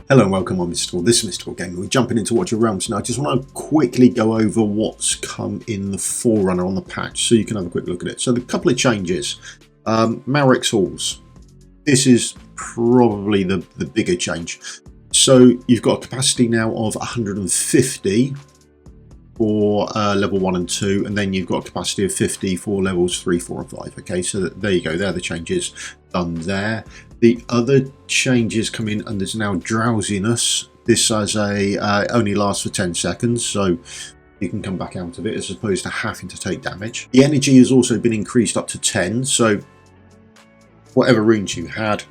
Hello and welcome on Misstical. This is Mystical Gaming. We're jumping into Watch Your Realms now. I just want to quickly go over what's come in the Forerunner on the patch so you can have a quick look at it. So the couple of changes. Malrik's Halls. This is probably the bigger change. So you've got a capacity now of 150 for level 1 and 2, and then you've got a capacity of 50 for levels 3, 4 and 5. Okay, so there you go. They're the changes done there. The other changes come in, and there's now Drowsiness. This has only lasts for 10 seconds, so you can come back out of it as opposed to having to take damage. The energy has also been increased up to 10, so whatever runes you had,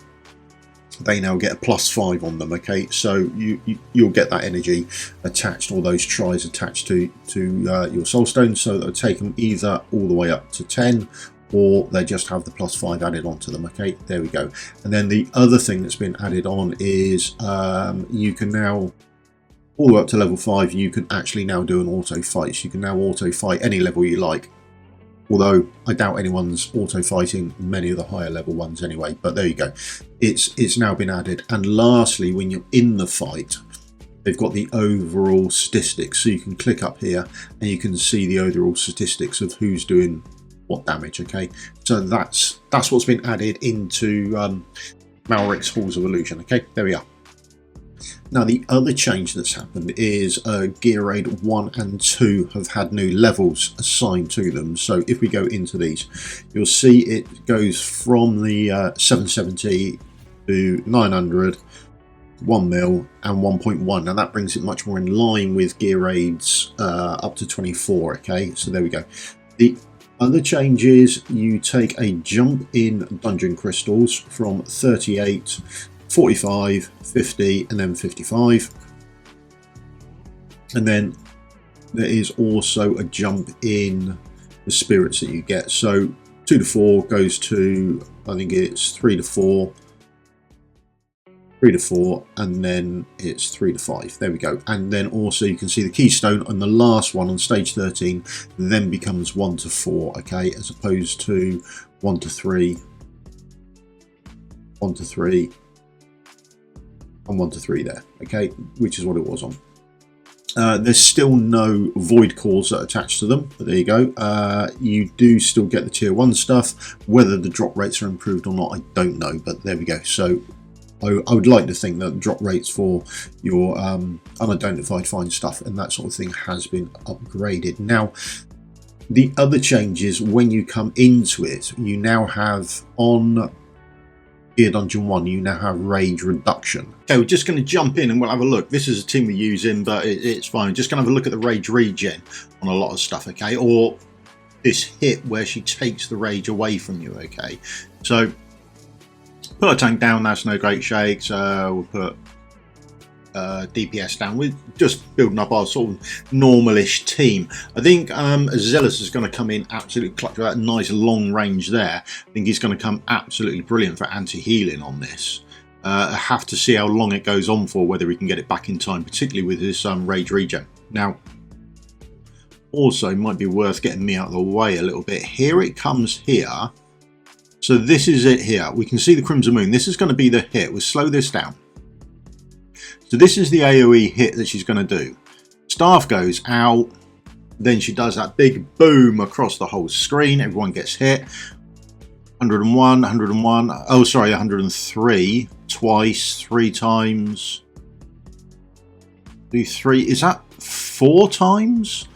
they now get a +5 on them. Okay, so you'll get that energy attached, all those tries attached to your soul stones, so they'll take them either all the way up to 10, or they just have the +5 added onto them. Okay, there we go. And then the other thing that's been added on is you can now, all the way up to level 5, you can actually now do an auto fight. So you can now auto fight any level you like, although I doubt anyone's auto fighting many of the higher level ones anyway. But there you go, it's now been added. And lastly, when you're in the fight, they've got the overall statistics, so you can click up here and you can see the overall statistics of who's doing what damage. Okay, so that's what's been added into Malrik's Halls of Illusion. Okay, there we are. Now the other change that's happened is Gear Raid 1 and 2 have had new levels assigned to them. So if we go into these, you'll see it goes from the 770 to 900, 1 mil and 1.1. Now that brings it much more in line with Gear Raids up to 24. Okay, so there we go. The other changes, you take a jump in dungeon crystals from 38, 45, 50 and then 55. And then there is also a jump in the spirits that you get. So 2 to 4 goes to, I think it's 3 to 4, 3 to 4, and then it's 3 to 5. There we go. And then also you can see the Keystone on the last one on stage 13 then becomes 1 to 4, okay, as opposed to 1 to 3, 1 to 3, and 1 to 3 there, okay, which is what it was on. There's still no void cores that are attached to them, but there you go. You do still get the tier 1 stuff. Whether the drop rates are improved or not, I don't know, but there we go. So I would like to think that drop rates for your unidentified find stuff and that sort of thing has been upgraded. Now, the other change is when you come into it, you now have on Gear Dungeon 1, you now have rage reduction. Okay, we're just going to jump in and we'll have a look. This is a team we're using, but it's fine. We're just going to have a look at the rage regen on a lot of stuff, okay? Or this hit where she takes the rage away from you, okay? So put a tank down, that's no great shakes. We'll put DPS down. We're just building up our sort of normalish team. I think Zealous is going to come in absolutely clutch with that nice long range there. I think he's going to come absolutely brilliant for anti-healing on this. I have to see how long it goes on for, whether we can get it back in time, particularly with this rage regen. Now, also might be worth getting me out of the way a little bit. Here it comes here. So this is it here. We can see the Crimson Moon. This is going to be the hit. We'll slow this down. So this is the AoE hit that she's going to do. Staff goes out. Then she does that big boom across the whole screen. Everyone gets hit. 101, 101. Oh, sorry, 103. Twice, 3 times. Do 3. Is that 4 times?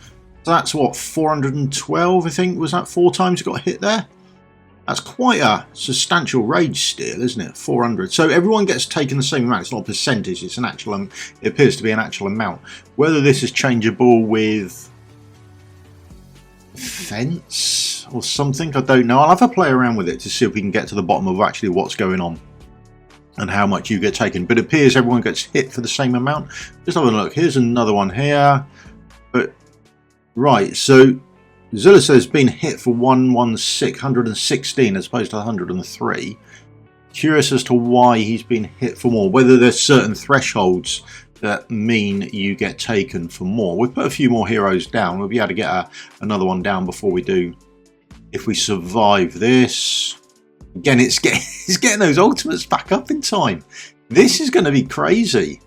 That's what, 412, I think. Was that 4 times it got hit there? That's quite a substantial rage steal, isn't it? 400. So everyone gets taken the same amount. It's not a percentage. It's an actual. It appears to be an actual amount. Whether this is changeable with fence or something, I don't know. I'll have a play around with it to see if we can get to the bottom of actually what's going on and how much you get taken. But it appears everyone gets hit for the same amount. Just have a look. Here's another one here. But right, so Zilla says been hit for 116 as opposed to 103. Curious as to why he's been hit for more. Whether there's certain thresholds that mean you get taken for more. We'll put a few more heroes down. We'll be able to get another one down before we do. If we survive this, again, it's getting those ultimates back up in time. This is going to be crazy.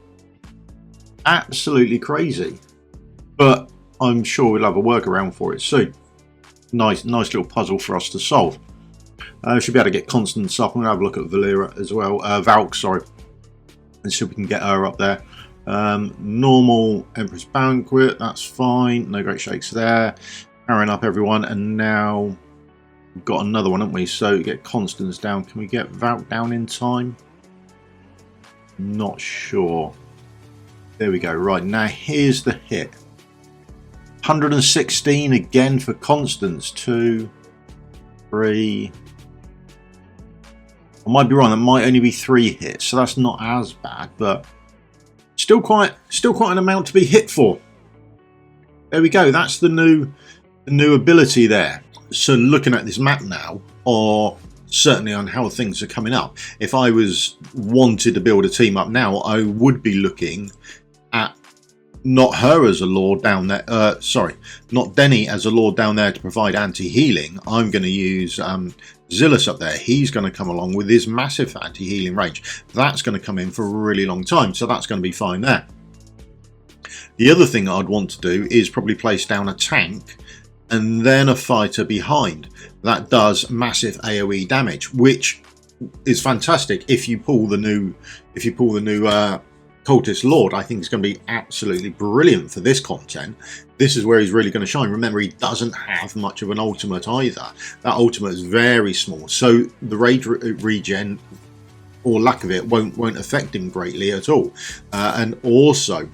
Absolutely crazy. But I'm sure we'll have a workaround for it soon. Nice little puzzle for us to solve. Should be able to get Constance up. I'm going to have a look at Valera as well. Valk, sorry. And see if we can get her up there. Normal Empress Banquet, that's fine. No great shakes there. Powering up everyone. And now we've got another one, haven't we? So get Constance down. Can we get Valk down in time? Not sure. There we go. Right, now here's the hit. 116 again for Constance. 2, 3. I might be wrong. That might only be 3 hits, so that's not as bad, but still quite an amount to be hit for. There we go. That's the new ability there. So looking at this map now, or certainly on how things are coming up, if I was wanted to build a team up now, I would be looking at not her as a lord down there. Sorry, not Denny as a lord down there to provide anti-healing. I'm going to use Zillus up there. He's going to come along with his massive anti-healing range. That's going to come in for a really long time, so that's going to be fine there. The other thing I'd want to do is probably place down a tank and then a fighter behind. That does massive AoE damage, which is fantastic if you pull the new Cultist Lord. I think it's going to be absolutely brilliant for this content. This is where he's really going to shine. Remember, he doesn't have much of an ultimate either. That ultimate is very small, so the rage regen or lack of it won't affect him greatly at all. And also,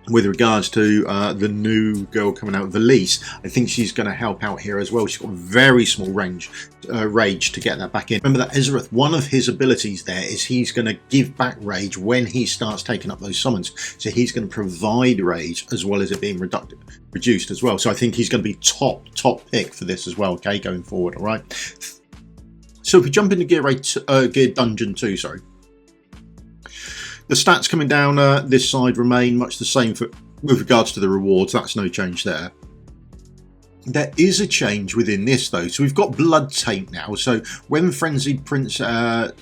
with regards to the new girl coming out, Valise, I think she's going to help out here as well. She's got very small rage to get that back in. Remember that Ezrath, one of his abilities there is he's going to give back rage when he starts taking up those summons. So he's going to provide rage as well as it being reduced as well. So I think he's going to be top pick for this as well, okay, going forward, all right? So if we jump into Gear Dungeon 2, sorry. The stats coming down this side remain much the same with regards to the rewards. That's no change there. There is a change within this though. So we've got Blood Taint now. So when Frenzied Blood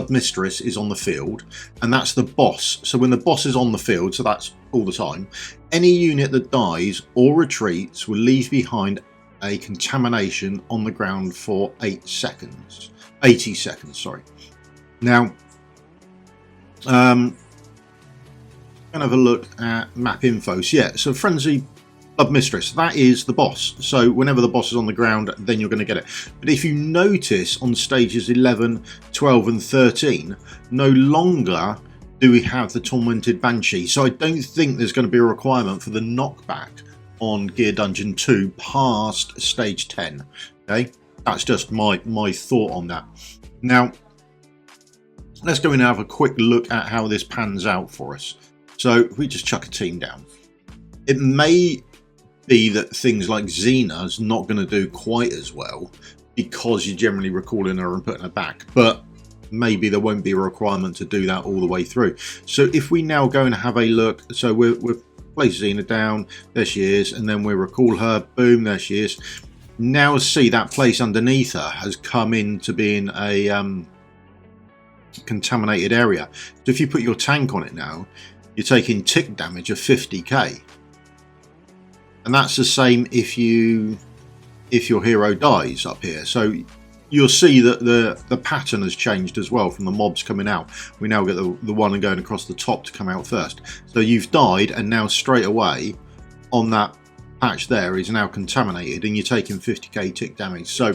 Mistress is on the field, and that's the boss. So when the boss is on the field, so that's all the time, any unit that dies or retreats will leave behind a contamination on the ground for 80 seconds. Sorry. Now, going to have a look at map info. So yeah, so Frenzy Blood Mistress, that is the boss. So whenever the boss is on the ground, then you're going to get it. But if you notice on stages 11, 12 and 13, no longer do we have the Tormented Banshee. So I don't think there's going to be a requirement for the knockback on Gear Dungeon 2 past stage 10. Okay, that's just my thought on that. Now, let's go in and have a quick look at how this pans out for us. So if we just chuck a team down, it may be that things like Xena's not going to do quite as well because you're generally recalling her and putting her back, but maybe there won't be a requirement to do that all the way through. So if we now go and have a look, so we're place Xena down, there she is, and then we recall her, boom, there she is. Now see that place underneath her has come into being a contaminated area. So if you put your tank on it now, you're taking tick damage of 50k, and that's the same if your hero dies up here. So you'll see that the pattern has changed as well from the mobs coming out. We now get the one going across the top to come out first. So you've died, and now straight away on that patch there is now contaminated, and you're taking 50k tick damage. So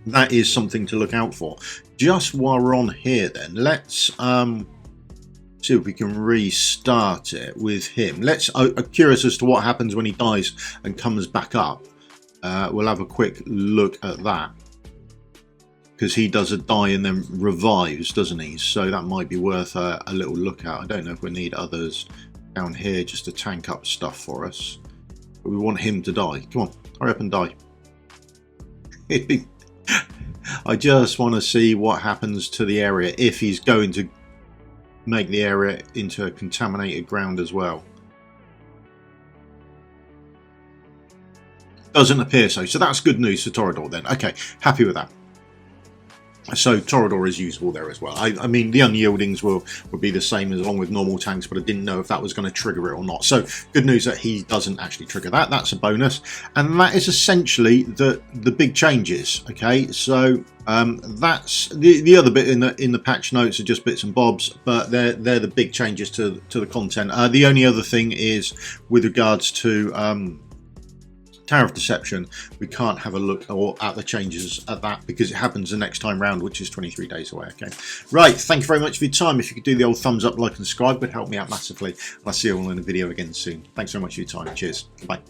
that is something to look out for. Just while we're on here then, let's see if we can restart it with him. I'm curious as to what happens when he dies and comes back up. We'll have a quick look at that, because he does a die and then revives, doesn't he? So that might be worth a little look at. I don't know if we need others down here just to tank up stuff for us, but we want him to die. Come on, hurry up and die. I just want to see what happens to the area if he's going to make the area into a contaminated ground as well. Doesn't appear so. So that's good news for Torador then. Okay, happy with that. So Torador is usable there as well. I mean, the unyieldings will be the same as along with normal tanks, but I didn't know if that was going to trigger it or not. So good news that he doesn't actually trigger that. That's a bonus, and that is essentially the big changes. Okay, so that's the other bit in the patch notes are just bits and bobs, but they're the big changes to the content. The only other thing is with regards to Tower of Deception, we can't have a look at the changes at that because it happens the next time round, which is 23 days away. Okay, right, thank you very much for your time. If you could do the old thumbs up, like and subscribe, would help me out massively, and I'll see you all in a video again soon. Thanks very much for your time. Cheers. Bye.